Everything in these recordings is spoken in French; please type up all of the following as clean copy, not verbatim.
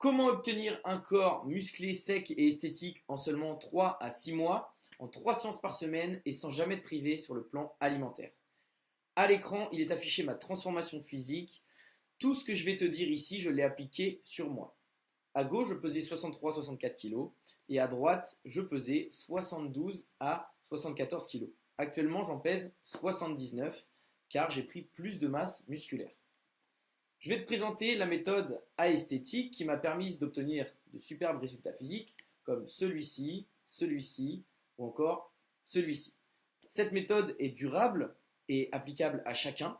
Comment obtenir un corps musclé, sec et esthétique en seulement 3 à 6 mois, en 3 séances par semaine et sans jamais te priver sur le plan alimentaire? À l'écran, il est affiché ma transformation physique. Tout ce que je vais te dire ici, je l'ai appliqué sur moi. À gauche, je pesais 63-64 kg et à droite, je pesais 72 à 74 kg. Actuellement, j'en pèse 79 car j'ai pris plus de masse musculaire. Je vais te présenter la méthode aesthétique qui m'a permis d'obtenir de superbes résultats physiques comme celui-ci, celui-ci ou encore celui-ci. Cette méthode est durable et applicable à chacun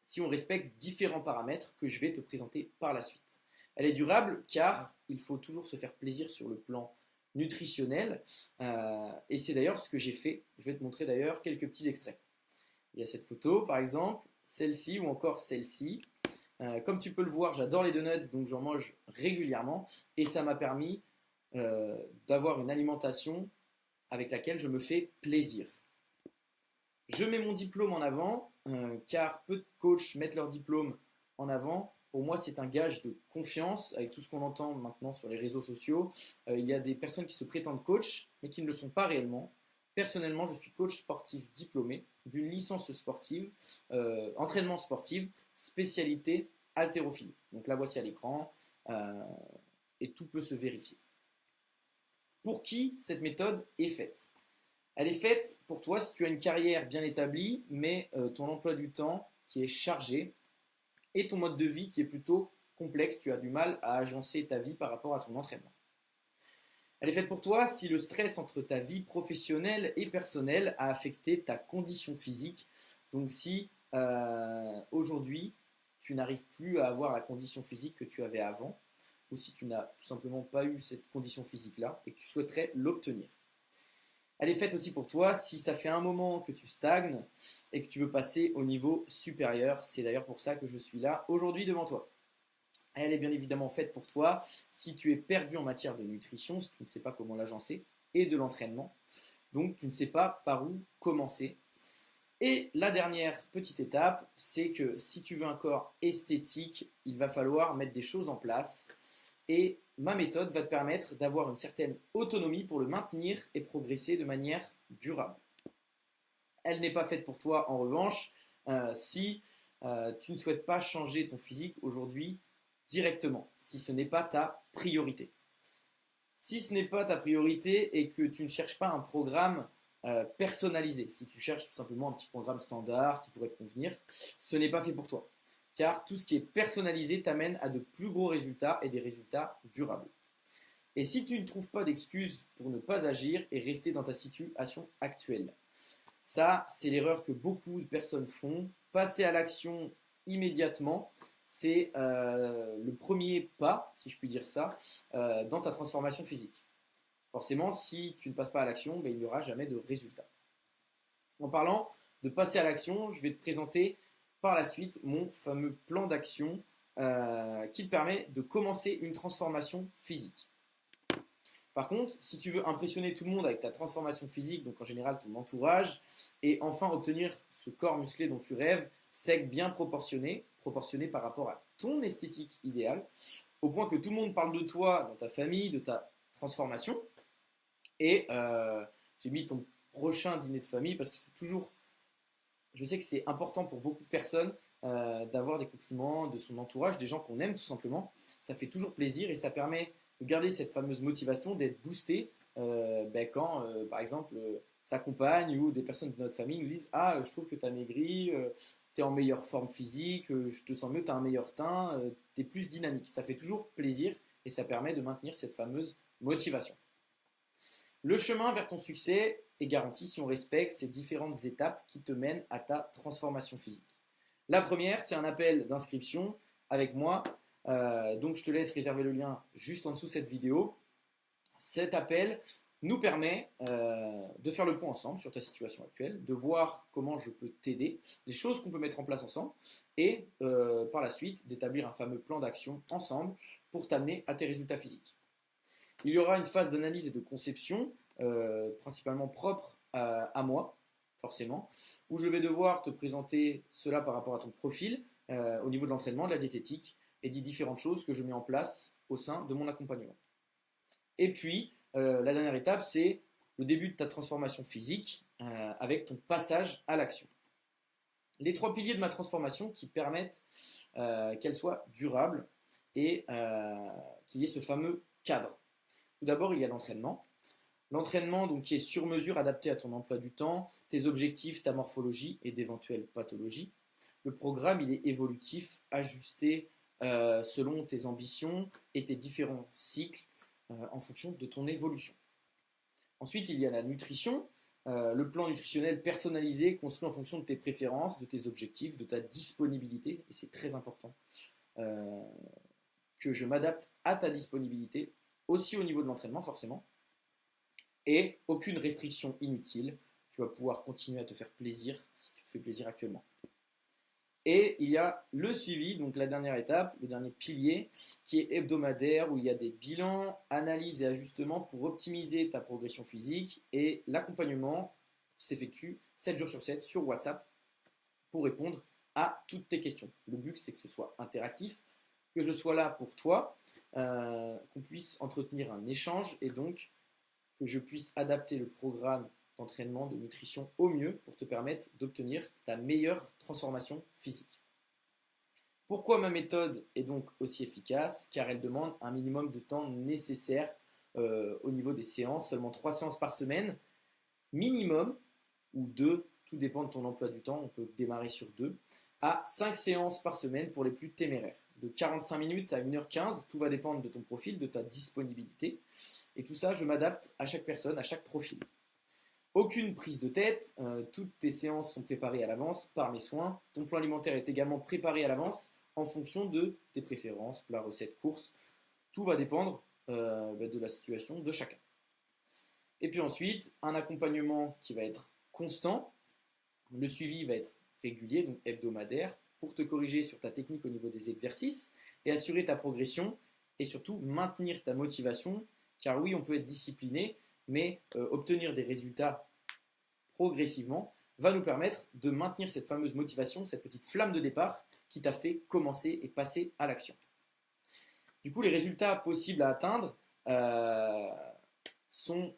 si on respecte différents paramètres que je vais te présenter par la suite. Elle est durable car il faut toujours se faire plaisir sur le plan nutritionnel et c'est d'ailleurs ce que j'ai fait. Je vais te montrer d'ailleurs quelques petits extraits. Il y a cette photo par exemple, celle-ci ou encore celle-ci. Comme tu peux le voir, j'adore les donuts, donc j'en mange régulièrement et ça m'a permis d'avoir une alimentation avec laquelle je me fais plaisir. Je mets mon diplôme en avant car peu de coachs mettent leur diplôme en avant. Pour moi, c'est un gage de confiance avec tout ce qu'on entend maintenant sur les réseaux sociaux. Il y a des personnes qui se prétendent coach mais qui ne le sont pas réellement. Personnellement, je suis coach sportif diplômé d'une licence sportive, entraînement sportif, spécialité haltérophilie. Donc la voici à l'écran et tout peut se vérifier. Pour qui cette méthode est faite? Elle est faite pour toi si tu as une carrière bien établie, mais ton emploi du temps qui est chargé et ton mode de vie qui est plutôt complexe. Tu as du mal à agencer ta vie par rapport à ton entraînement. Elle est faite pour toi si le stress entre ta vie professionnelle et personnelle a affecté ta condition physique. Donc si aujourd'hui tu n'arrives plus à avoir la condition physique que tu avais avant, ou si tu n'as tout simplement pas eu cette condition physique-là et que tu souhaiterais l'obtenir. Elle est faite aussi pour toi si ça fait un moment que tu stagnes et que tu veux passer au niveau supérieur. C'est d'ailleurs pour ça que je suis là aujourd'hui devant toi. Elle est bien évidemment faite pour toi si tu es perdu en matière de nutrition, si tu ne sais pas comment l'agencer, et de l'entraînement. Donc tu ne sais pas par où commencer. Et la dernière petite étape, c'est que si tu veux un corps esthétique, il va falloir mettre des choses en place. Et ma méthode va te permettre d'avoir une certaine autonomie pour le maintenir et progresser de manière durable. Elle n'est pas faite pour toi en revanche si tu ne souhaites pas changer ton physique aujourd'hui directement, si ce n'est pas ta priorité. Si ce n'est pas ta priorité et que tu ne cherches pas un programme personnalisé, si tu cherches tout simplement un petit programme standard qui pourrait te convenir, ce n'est pas fait pour toi. Car tout ce qui est personnalisé t'amène à de plus gros résultats et des résultats durables. Et si tu ne trouves pas d'excuses pour ne pas agir et rester dans ta situation actuelle, ça, c'est l'erreur que beaucoup de personnes font. Passer à l'action immédiatement, c'est le premier pas, si je puis dire ça, dans ta transformation physique. Forcément, si tu ne passes pas à l'action, il n'y aura jamais de résultat. En parlant de passer à l'action, je vais te présenter par la suite mon fameux plan d'action qui te permet de commencer une transformation physique. Par contre, si tu veux impressionner tout le monde avec ta transformation physique, donc en général ton entourage, et enfin obtenir ce corps musclé dont tu rêves, sec, bien proportionné par rapport à ton esthétique idéale, au point que tout le monde parle de toi dans ta famille, de ta transformation, et j'ai mis ton prochain dîner de famille parce que c'est toujours, je sais que c'est important pour beaucoup de personnes d'avoir des compliments de son entourage, des gens qu'on aime tout simplement. Ça fait toujours plaisir et ça permet de garder cette fameuse motivation d'être boosté quand, par exemple, sa compagne ou des personnes de notre famille nous disent «Ah, je trouve que tu as maigri, tu es en meilleure forme physique, je te sens mieux, tu as un meilleur teint, tu es plus dynamique». Ça fait toujours plaisir et ça permet de maintenir cette fameuse motivation. Le chemin vers ton succès est garanti si on respecte ces différentes étapes qui te mènent à ta transformation physique. La première, c'est un appel d'inscription avec moi. Donc je te laisse réserver le lien juste en dessous de cette vidéo. Cet appel nous permet de faire le point ensemble sur ta situation actuelle, de voir comment je peux t'aider, des choses qu'on peut mettre en place ensemble et par la suite d'établir un fameux plan d'action ensemble pour t'amener à tes résultats physiques. Il y aura une phase d'analyse et de conception, principalement propre à moi, forcément, où je vais devoir te présenter cela par rapport à ton profil, au niveau de l'entraînement, de la diététique, et des différentes choses que je mets en place au sein de mon accompagnement. Et puis, la dernière étape, c'est le début de ta transformation physique avec ton passage à l'action. Les 3 piliers de ma transformation qui permettent qu'elle soit durable et qu'il y ait ce fameux cadre. Tout d'abord, il y a l'entraînement. L'entraînement donc, qui est sur mesure, adapté à ton emploi du temps, tes objectifs, ta morphologie et d'éventuelles pathologies. Le programme, il est évolutif, ajusté selon tes ambitions et tes différents cycles en fonction de ton évolution. Ensuite, il y a la nutrition, le plan nutritionnel personnalisé, construit en fonction de tes préférences, de tes objectifs, de ta disponibilité, et c'est très important que je m'adapte à ta disponibilité, aussi au niveau de l'entraînement forcément, et aucune restriction inutile, tu vas pouvoir continuer à te faire plaisir si tu te fais plaisir actuellement. Et il y a le suivi, donc la dernière étape, le dernier pilier, qui est hebdomadaire, où il y a des bilans, analyses et ajustements pour optimiser ta progression physique et l'accompagnement qui s'effectue 7 jours sur 7 sur WhatsApp pour répondre à toutes tes questions. Le but, c'est que ce soit interactif, que je sois là pour toi, qu'on puisse entretenir un échange et donc que je puisse adapter le programme d'entraînement, de nutrition au mieux pour te permettre d'obtenir ta meilleure transformation physique. Pourquoi ma méthode est donc aussi efficace? Car elle demande un minimum de temps nécessaire au niveau des séances, seulement 3 séances par semaine, minimum, ou 2, tout dépend de ton emploi du temps, on peut démarrer sur 2, à 5 séances par semaine pour les plus téméraires. De 45 minutes à 1h15, tout va dépendre de ton profil, de ta disponibilité. Et tout ça, je m'adapte à chaque personne, à chaque profil. Aucune prise de tête, toutes tes séances sont préparées à l'avance par mes soins. Ton plan alimentaire est également préparé à l'avance en fonction de tes préférences, plats, recettes, courses. Tout va dépendre de la situation de chacun. Et puis ensuite, un accompagnement qui va être constant. Le suivi va être régulier, donc hebdomadaire, pour te corriger sur ta technique au niveau des exercices et assurer ta progression et surtout maintenir ta motivation. Car oui, on peut être discipliné, mais obtenir des résultats progressivement va nous permettre de maintenir cette fameuse motivation, cette petite flamme de départ qui t'a fait commencer et passer à l'action. Du coup, les résultats possibles à atteindre sont,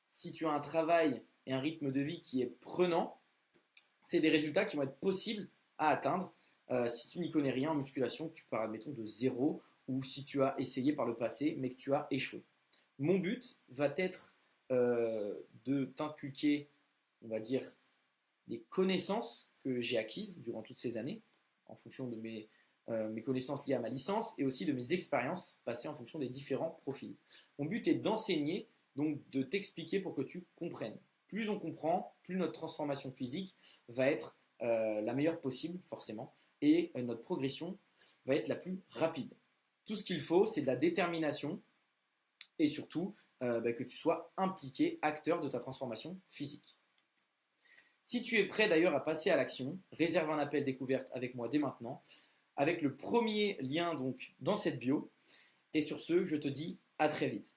si tu as un travail et un rythme de vie qui est prenant, c'est des résultats qui vont être possibles à atteindre si tu n'y connais rien en musculation, que tu pars, admettons, de zéro, ou si tu as essayé par le passé, mais que tu as échoué. Mon but va être de t'inculquer, on va dire, des connaissances que j'ai acquises durant toutes ces années, en fonction de mes connaissances liées à ma licence et aussi de mes expériences passées en fonction des différents profils. Mon but est d'enseigner, donc de t'expliquer pour que tu comprennes. Plus on comprend, plus notre transformation physique va être la meilleure possible, forcément, et notre progression va être la plus rapide. Tout ce qu'il faut, c'est de la détermination, et surtout que tu sois impliqué, acteur de ta transformation physique. Si tu es prêt d'ailleurs à passer à l'action, réserve un appel découverte avec moi dès maintenant, avec le premier lien donc dans cette bio. Et sur ce, je te dis à très vite.